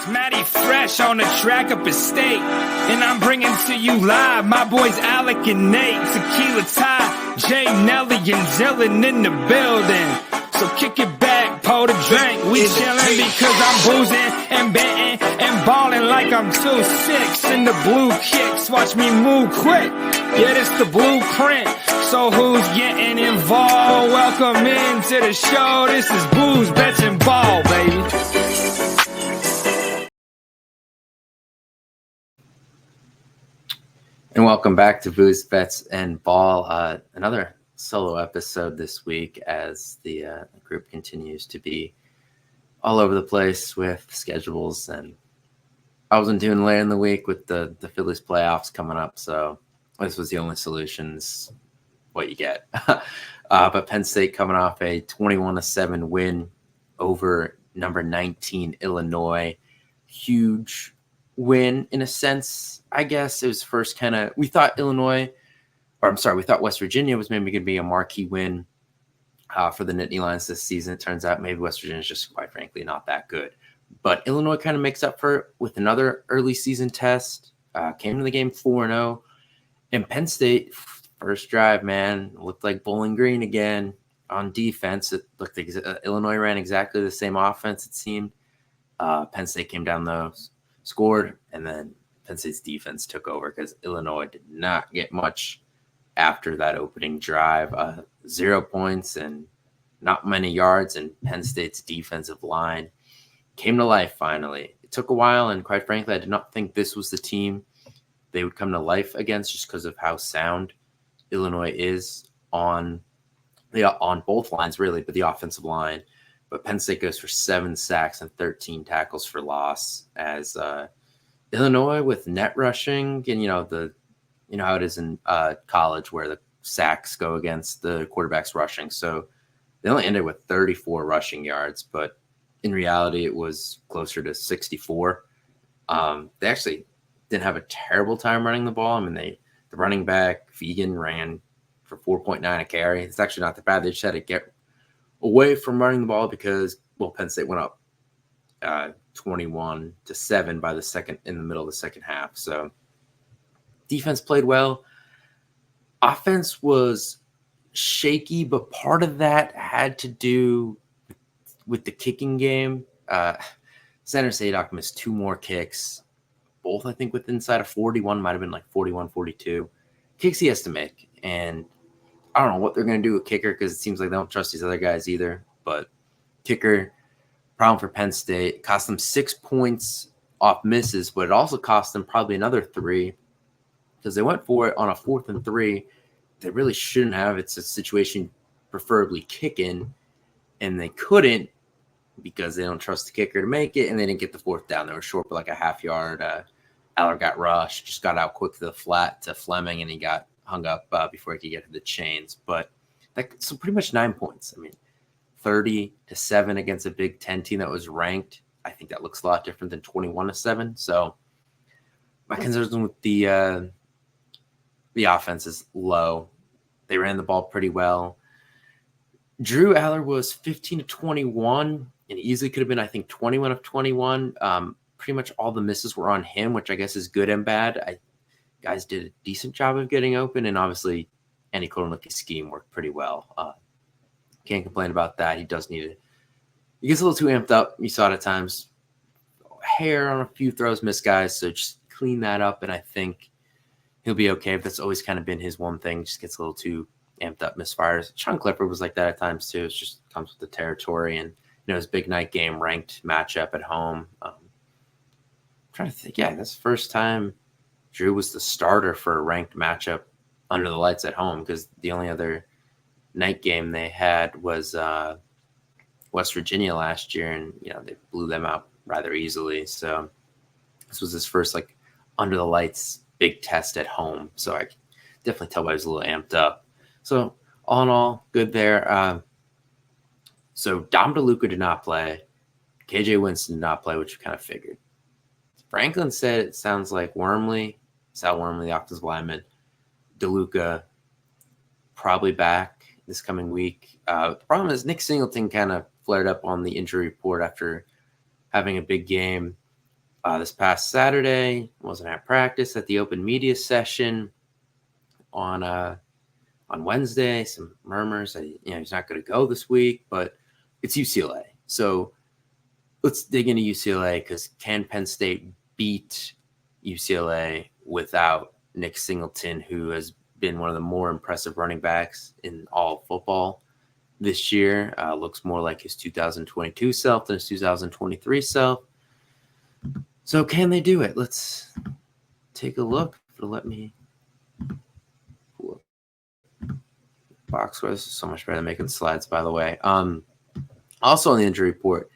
Matty Fresh on the track up at State. And I'm bringing to you live my boys Alec and Nate. Tequila Ty, Jay, Nelly, and Zillin in the building. So kick it back, pour the drink. We chillin' because I'm boozing and betting and balling like I'm 2-6 in the blue kicks. Watch me move quick. Yeah, this the blueprint. So who's getting involved? Welcome into the show. This is Booze, Bets, and Ball, baby. And welcome back to Booze, Bets, and Ball. Another solo episode this week as the group continues to be all over the place with schedules. And I wasn't doing later in the week with the Phillies playoffs coming up, so this was the only solutions. What you get. But Penn State coming off a 21-7 win over number 19 Illinois. Huge win in a sense, I guess. It was first we thought West Virginia was maybe going to be a marquee win for the Nittany Lions this season. It turns out maybe West Virginia is just, quite frankly, not that good. But Illinois kind of makes up for it with another early season test. Came to the game 4-0. And Penn State, first drive, man, looked like Bowling Green again on defense. It looked like Illinois ran exactly the same offense, it seemed. Penn State came down those, scored, and then Penn State's defense took over because Illinois did not get much after that opening drive. 0 points and not many yards, and Penn State's defensive line came to life finally. It took a while, and quite frankly, I did not think this was the team they would come to life against just because of how sound Illinois is on both lines, really, but the offensive line. But Penn State goes for 7 sacks and 13 tackles for loss as Illinois with net rushing, and how it is in college where the sacks go against the quarterback's rushing. So they only ended with 34 rushing yards, but in reality, it was closer to 64. They actually didn't have a terrible time running the ball. I mean, the running back, Vegan, ran for 4.9 a carry. It's actually not that bad. They just had to get away from running the ball because, Penn State went up 21-7 in the middle of the second half. So defense played well. Offense was shaky, but part of that had to do with the kicking game. Senator Sadok missed 2 more kicks, both, I think, with inside of 41, might have been like 41, 42. Kicks he has to make. And I don't know what they're going to do with kicker because it seems like they don't trust these other guys either. But kicker, problem for Penn State. Cost them 6 points off misses, but it also cost them probably another 3 because they went for it on a 4th and 3. They really shouldn't have. It's a situation preferably kicking, and they couldn't because they don't trust the kicker to make it, and they didn't get the 4th down. They were short by like a half yard. Aller got rushed, just got out quick to the flat to Fleming, and he got hung up before he could get to the chains. But so pretty much 9 points. I mean, 30-7 against a Big Ten team that was ranked. I think that looks a lot different than 21-7. So my concerns with the offense is low. They ran the ball pretty well. Drew Aller was 15-21 and easily could have been, I think, 21 of 21. Pretty much all the misses were on him, which I guess is good and bad. Guys did a decent job of getting open, and obviously Andy Kotelnicki's scheme worked pretty well. Can't complain about that. He does need it. He gets a little too amped up. You saw it at times. Hair on a few throws, missed guys, so just clean that up, and I think he'll be okay. But that's always kind of been his one thing. Just gets a little too amped up, misfires. Sean Clifford was like that at times too. It just comes with the territory, and his big night game ranked matchup at home. Trying to think, that's the first time Drew was the starter for a ranked matchup under the lights at home, because the only other night game they had was West Virginia last year, and they blew them out rather easily. So this was his first under the lights big test at home. So I definitely tell he was a little amped up. So all in all, good there. So Dom DeLuca did not play. KJ Winston did not play, which we kind of figured. Franklin said it sounds like Sal Wormley, the offensive lineman, DeLuca probably back this coming week. The problem is Nick Singleton kind of flared up on the injury report after having a big game. This past Saturday, wasn't at practice at the open media session on Wednesday. Some murmurs that he's not going to go this week, but it's UCLA. So let's dig into UCLA, because can Penn State beat UCLA without Nick Singleton, who has been one of the more impressive running backs in all football this year? Looks more like his 2022 self than his 2023 self. So can they do it? Let's take a look. Let me pull up box score. This is so much better than making slides, by the way. Also on the injury report,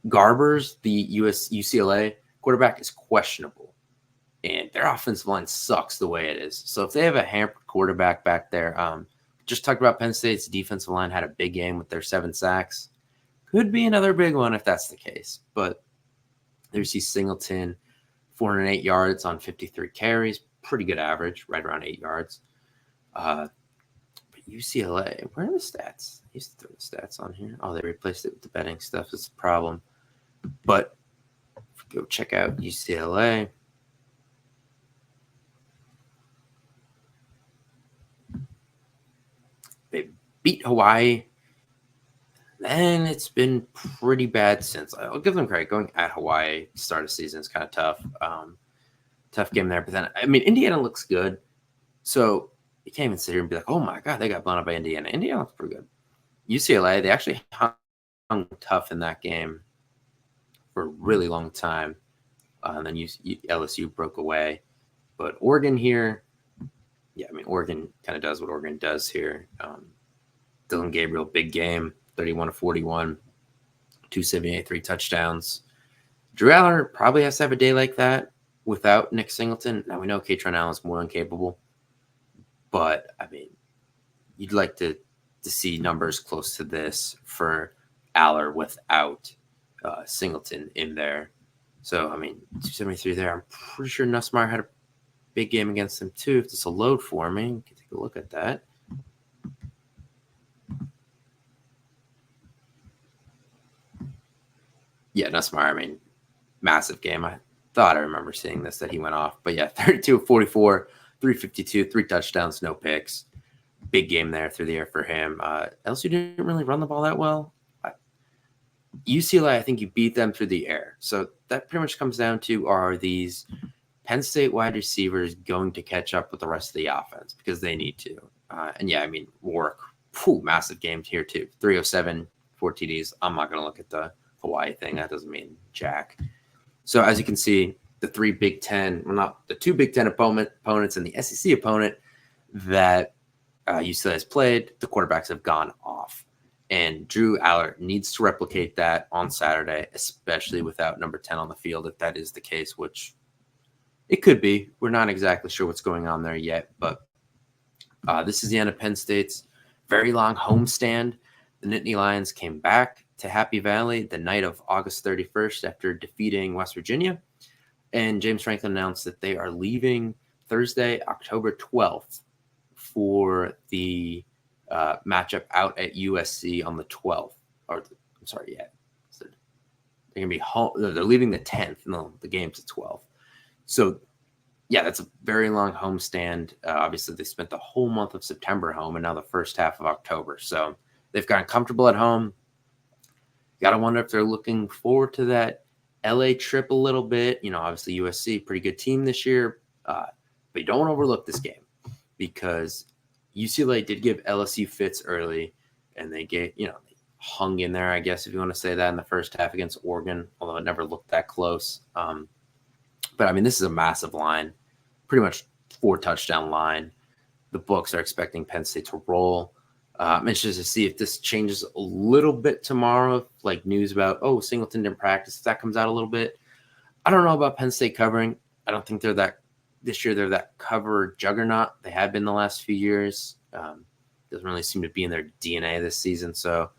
Garbers, the UCLA quarterback, is questionable, and their offensive line sucks the way it is. So if they have a hampered quarterback back there, just talked about Penn State's defensive line had a big game with their 7 sacks. Could be another big one if that's the case. But there's Singleton, 408 yards on 53 carries, pretty good average, right around 8 yards. But UCLA, where are the stats? I used to throw the stats on here. Oh, they replaced it with the betting stuff. That's the problem. But go check out UCLA. They beat Hawaii. Then it's been pretty bad since. I'll give them credit. Going at Hawaii start of season is kind of tough. Tough game there. But then, Indiana looks good. So you can't even sit here and be like, oh my God, they got blown up by Indiana. Indiana looks pretty good. UCLA, they actually hung tough in that game for a really long time. And then LSU broke away. But Oregon here, Oregon kind of does what Oregon does here. Dylan Gabriel, big game, 31-41, 278, 3 touchdowns. Drew Aller probably has to have a day like that without Nick Singleton. Now, we know Katron Allen is more than capable, but, you'd like to see numbers close to this for Aller without Singleton in there. So, 273 there. I'm pretty sure Nussmeier had a big game against him too. If it's a load for me, you can take a look at that. Yeah, Nussmeier, massive game. I thought I remember seeing this, that he went off. But yeah, 32-44, 352, 3 touchdowns, no picks. Big game there through the air for him. LSU didn't really run the ball that well. UCLA, I think you beat them through the air. So that pretty much comes down to, are these Penn State wide receivers going to catch up with the rest of the offense? Because they need to. Warwick, massive game here too. 307, 4 TDs. I'm not going to look at the Hawaii thing. That doesn't mean jack. So as you can see, the 2 Big Ten opponents and the SEC opponent that UCLA has played, the quarterbacks have gone off. And Drew Aller needs to replicate that on Saturday, especially without number 10 on the field, if that is the case, which it could be. We're not exactly sure what's going on there yet, but this is the end of Penn State's very long homestand. The Nittany Lions came back to Happy Valley the night of August 31st after defeating West Virginia. And James Franklin announced that they are leaving Thursday, October 12th for the matchup out at USC on the 12th. So they're going to be home. They're leaving the 10th. No, the game's the 12th. So, yeah, that's a very long homestand. Obviously, they spent the whole month of September home and now the first half of October. So they've gotten comfortable at home. Got to wonder if they're looking forward to that LA trip a little bit. Obviously USC, pretty good team this year. But you don't overlook this game, because UCLA did give LSU fits early, and they they hung in there, I guess, if you want to say that, in the first half against Oregon, although it never looked that close. But this is a massive line, pretty much 4 touchdown line. The books are expecting Penn State to roll. I'm interested to see if this changes a little bit tomorrow, like news about, Singleton didn't practice. If that comes out a little bit. I don't know about Penn State covering. I don't think they're that cover juggernaut. They have been the last few years. Doesn't really seem to be in their DNA this season. So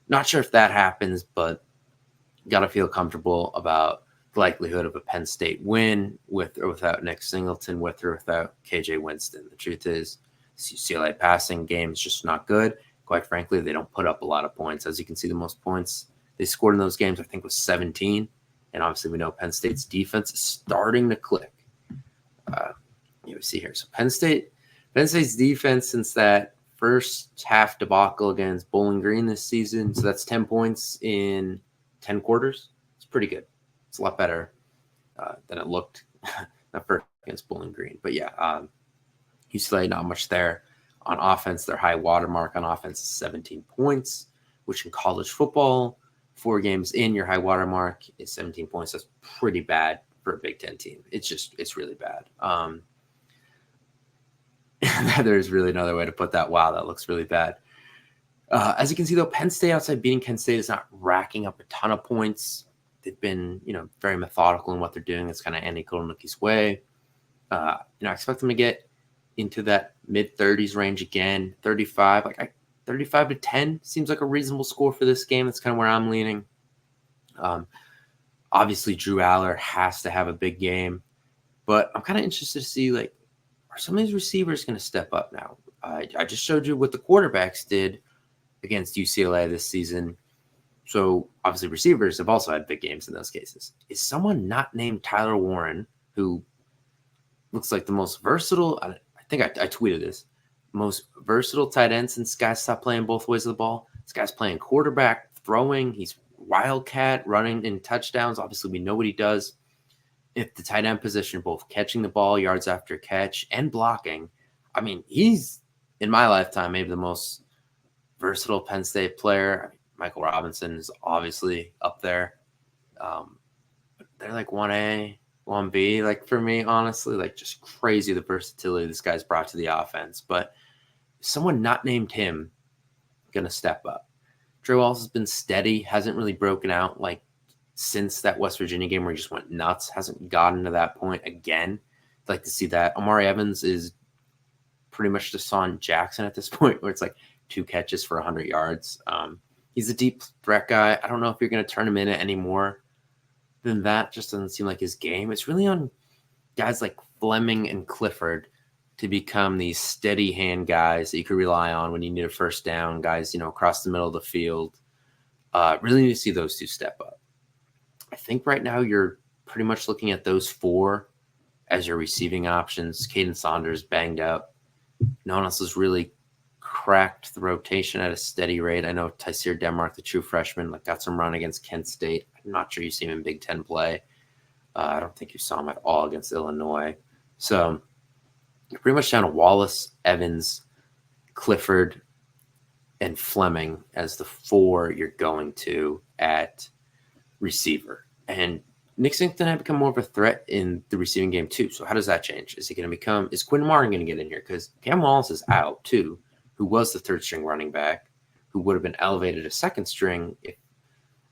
not sure if that happens, but got to feel comfortable about the likelihood of a Penn State win with or without Nick Singleton, with or without KJ Winston. The truth is, UCLA passing game is just not good. Quite frankly, they don't put up a lot of points. As you can see, the most points they scored in those games, I think, was 17. And obviously, we know Penn State's defense is starting to click. You see here. So Penn State's defense since that first half debacle against Bowling Green this season. So that's 10 points in 10 quarters. It's pretty good. It's a lot better than it looked at first against Bowling Green. But yeah, UCLA, not much there. On offense, their high watermark on offense is 17 points, which in college football, 4 games in, your high watermark is 17 points. That's pretty bad for a Big Ten team. It's really bad. There's really no other way to put that. Wow, that looks really bad. As you can see, though, Penn State, outside beating Kent State, is not racking up a ton of points. They've been, very methodical in what they're doing. It's kind of Andy Kotelnicki's way. I expect them to get into that mid-30s range again. 35, 35 to 10 seems like a reasonable score for this game. That's kind of where I'm leaning. Obviously, Drew Aller has to have a big game, but I'm kind of interested to see, are some of these receivers going to step up now? I just showed you what the quarterbacks did against UCLA this season. So obviously receivers have also had big games in those cases. Is someone not named Tyler Warren, who looks like the most versatile, I think I tweeted this, most versatile tight end since guys stopped playing both ways of the ball? This guy's playing quarterback, throwing, he's wildcat, running in touchdowns. Obviously we know what he does. If the tight end position, both catching the ball, yards after catch, and blocking, I mean, he's, in my lifetime, maybe the most versatile Penn State player. Michael Robinson is obviously up there. They're like 1A, 1B, for me, honestly, just crazy the versatility this guy's brought to the offense. But someone not named him going to step up. Trey Wallace has been steady, hasn't really broken out since that West Virginia game where he just went nuts, hasn't gotten to that point again. I'd like to see that. Omari Evans is pretty much Deshaun Jackson at this point, where it's 2 catches for 100 yards. He's a deep threat guy. I don't know if you're going to turn him in any more than that. Just doesn't seem like his game. It's really on guys like Fleming and Clifford to become these steady hand guys that you can rely on when you need a first down, guys, across the middle of the field. Really need to see those 2 step up. I think right now you're pretty much looking at those 4 as your receiving options. Caden Saunders banged up. No one else has really cracked the rotation at a steady rate. I know Tyseer Denmark, the true freshman, got some run against Kent State. I'm not sure you see him in Big Ten play. I don't think you saw him at all against Illinois. So you're pretty much down to Wallace, Evans, Clifford, and Fleming as the 4 you're going to at receiver. And Nick Singleton had become more of a threat in the receiving game too. So how does that change? Is Quinn Martin going to get in here? Because Cam Wallace is out too, who was the 3rd string running back, who would have been elevated to 2nd string if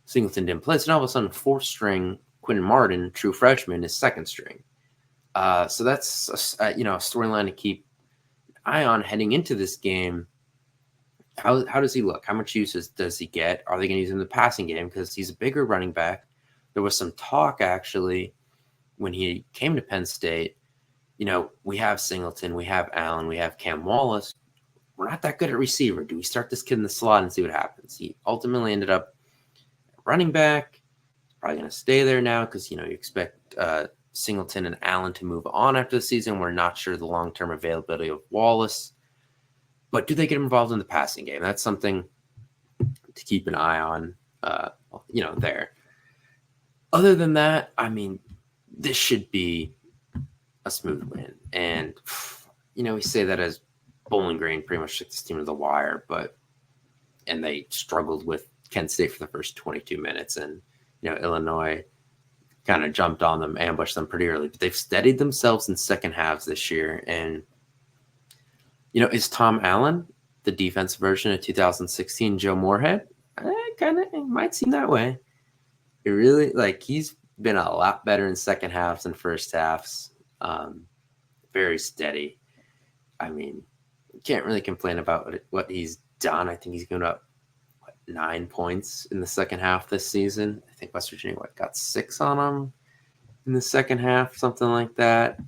Singleton didn't play. So now all of a sudden 4th string Quinn Martin, true freshman, is 2nd string. So that's a storyline to keep an eye on heading into this game. How does he look? How much use does he get? Are they going to use him in the passing game? Because he's a bigger running back. There was some talk, actually, when he came to Penn State. We have Singleton, we have Allen, we have Cam Wallace. We're not that good at receiver. Do we start this kid in the slot and see what happens? He ultimately ended up running back. He's probably going to stay there now because, you expect Singleton and Allen to move on after the season. We're not sure the long-term availability of Wallace. But do they get involved in the passing game? That's something to keep an eye on, there. Other than that, I mean, this should be a smooth win. And, we say that as Bowling Green pretty much took this team to the wire, and they struggled with Kent State for the first 22 minutes. And, Illinois kind of jumped on them, ambushed them pretty early. But they've steadied themselves in second halves this year. And, is Tom Allen the defensive version of 2016 Joe Moorhead? It might seem that way. It really, he's been a lot better in second halves than first halves. Very steady. I mean, can't really complain about what he's done. I think he's going up 9 points in the second half this season. I think West Virginia got 6 on him in the second half, something like that.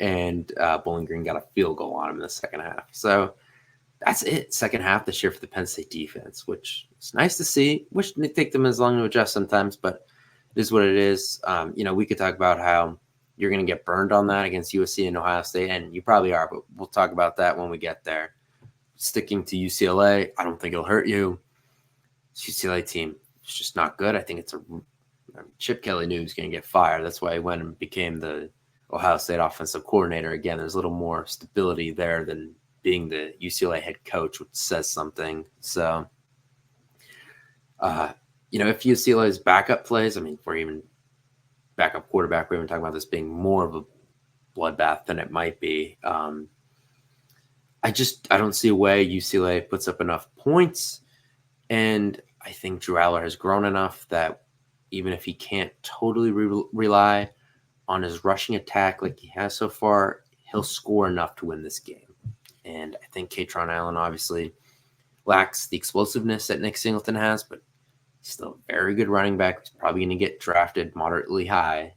And Bowling Green got a field goal on him in the second half. So that's it. Second half this year for the Penn State defense, which is nice to see. Wish it take them as long to adjust sometimes, but It is what it is. We could talk about how you're going to get burned on that against USC and Ohio State, and you probably are, but we'll talk about that when we get there. Sticking to UCLA, I don't think it'll hurt you. This UCLA team is just not good. I think Chip Kelly knew he was going to get fired. That's why he went and became the Ohio State offensive coordinator. Again, there's a little more stability there than being the UCLA head coach, which says something. So, if UCLA's backup plays, for even backup quarterback, we're even talking about this being more of a bloodbath than it might be. I don't see a way UCLA puts up enough points, and I think Drew Aller has grown enough that even if he can't totally rely on his rushing attack like he has so far, he'll score enough to win this game. And I think Katron Allen obviously lacks the explosiveness that Nick Singleton has, but he's still a very good running back. He's probably going to get drafted moderately high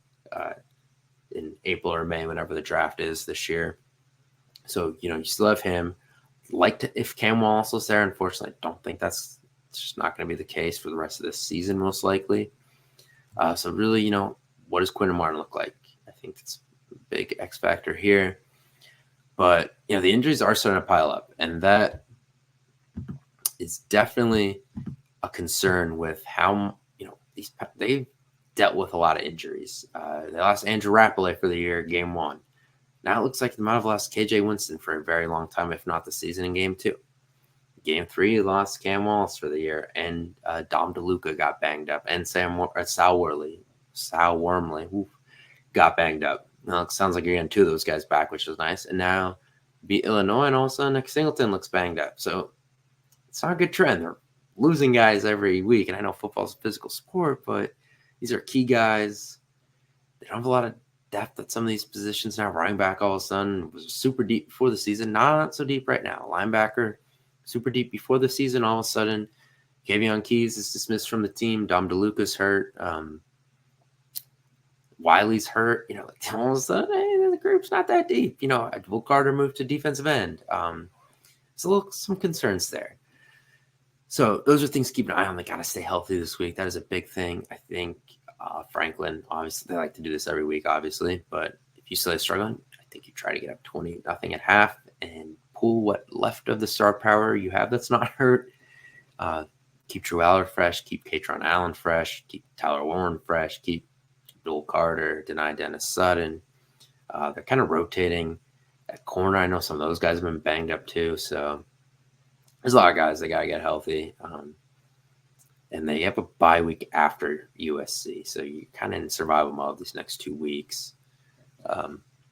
in April or May, whenever the draft is this year. So, you still have him. If Cam Wallace was there, unfortunately, I don't think that's just not going to be the case for the rest of this season, most likely. So really, what does Quinton Martin look like? I think it's a big X factor here. But, the injuries are starting to pile up, and that is definitely a concern with how, they've dealt with a lot of injuries. They lost Andrew Rappelé for the year, game 1. Now it looks like they might have lost KJ Winston for a very long time, if not the season, in game 2. Game 3, lost Cam Wallace for the year, and Dom DeLuca got banged up, and Sal Wormley got banged up. Now it sounds like you're getting 2 of those guys back, which is nice. And now beat Illinois, and all of a sudden Nick Singleton looks banged up. So it's not a good trend. They're losing guys every week, and I know football's a physical sport, but these are key guys. They don't have a lot of depth at some of these positions now. Running back all of a sudden was super deep before the season, not so deep right now. Linebacker, super deep before the season. All of a sudden, Kavion Keys is dismissed from the team. Dom DeLuca's hurt. Wiley's hurt. All of a sudden, hey, the group's not that deep. Will Carter moved to defensive end. Some concerns there. So those are things to keep an eye on. They got to stay healthy this week. That is a big thing. I think Franklin, obviously, they like to do this every week, obviously. But if you still struggling, I think you try to get up 20-0 at half and pull what left of the star power you have that's not hurt. Keep Drew Aller fresh. Keep Katron Allen fresh. Keep Tyler Warren fresh. Keep Bill Carter, deny Dennis Sutton. They're kind of rotating at corner. I know some of those guys have been banged up too. So there's a lot of guys that got to get healthy. And they have a bye week after USC. So you're kind of in survival mode these next 2 weeks,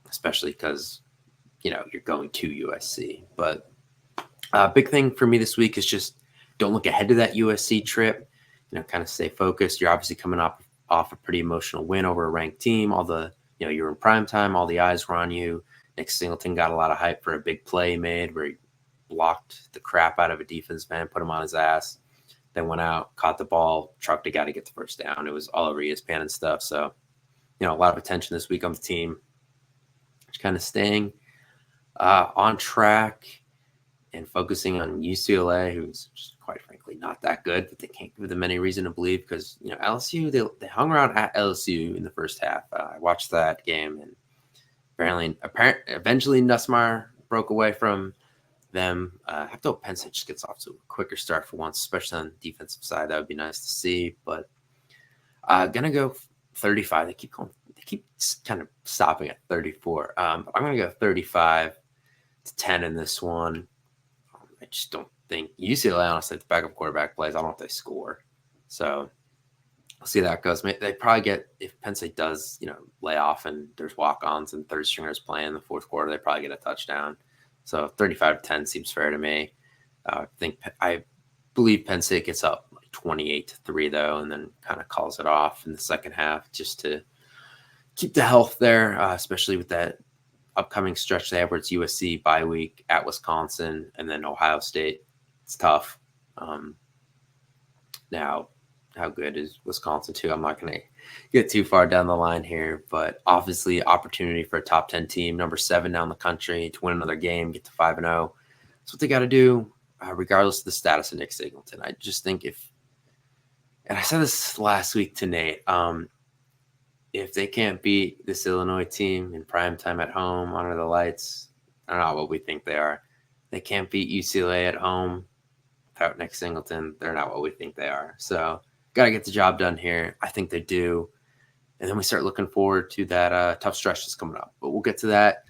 especially because, you're going to USC. But a big thing for me this week is just don't look ahead to that USC trip. Kind of stay focused. You're obviously coming off a pretty emotional win over a ranked team. You're in prime time. All the eyes were on you. Nick Singleton got a lot of hype for a big play he made where he blocked the crap out of a defense man, put him on his ass, then went out, caught the ball, trucked a guy to get the first down. It was all over ESPN and stuff. So, a lot of attention this week on the team. Just kind of staying on track and focusing on UCLA, who's just quite frankly not that good, but they can't give them any reason to believe because, LSU, they hung around at LSU in the first half. I watched that game, and eventually Nussmeier broke away from them. I hope Penn State just gets off to a quicker start for once, especially on the defensive side. That would be nice to see. But gonna go 35. They keep kind of stopping at 34. I'm gonna go 35-10 in this one. I just don't think UCLA, honestly, the backup quarterback plays. I don't know if they score. So we'll see how that goes. They probably get, if Penn State does, lay off and there's walk-ons and third stringers playing in the fourth quarter, they probably get a touchdown. So 35-10 seems fair to me. I believe Penn State gets up like 28-3 though, and then kind of calls it off in the second half just to keep the health there, especially with that upcoming stretch they have where it's USC bye week at Wisconsin and then Ohio State. It's tough. Now, how good is Wisconsin too? I'm not going to get too far down the line here, but obviously opportunity for a top 10 team, number 7 down the country, to win another game, get to 5-0. That's what they got to do, regardless of the status of Nick Singleton. I just think and I said this last week to Nate, if they can't beat this Illinois team in prime time at home under the lights, they're not what we think they are. They can't beat UCLA at home without Nick Singleton. They're not what we think they are. So got to get the job done here. I think they do. And then we start looking forward to that tough stretch that's coming up. But we'll get to that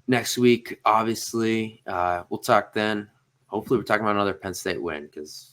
next week, obviously. We'll talk then. Hopefully we're talking about another Penn State win because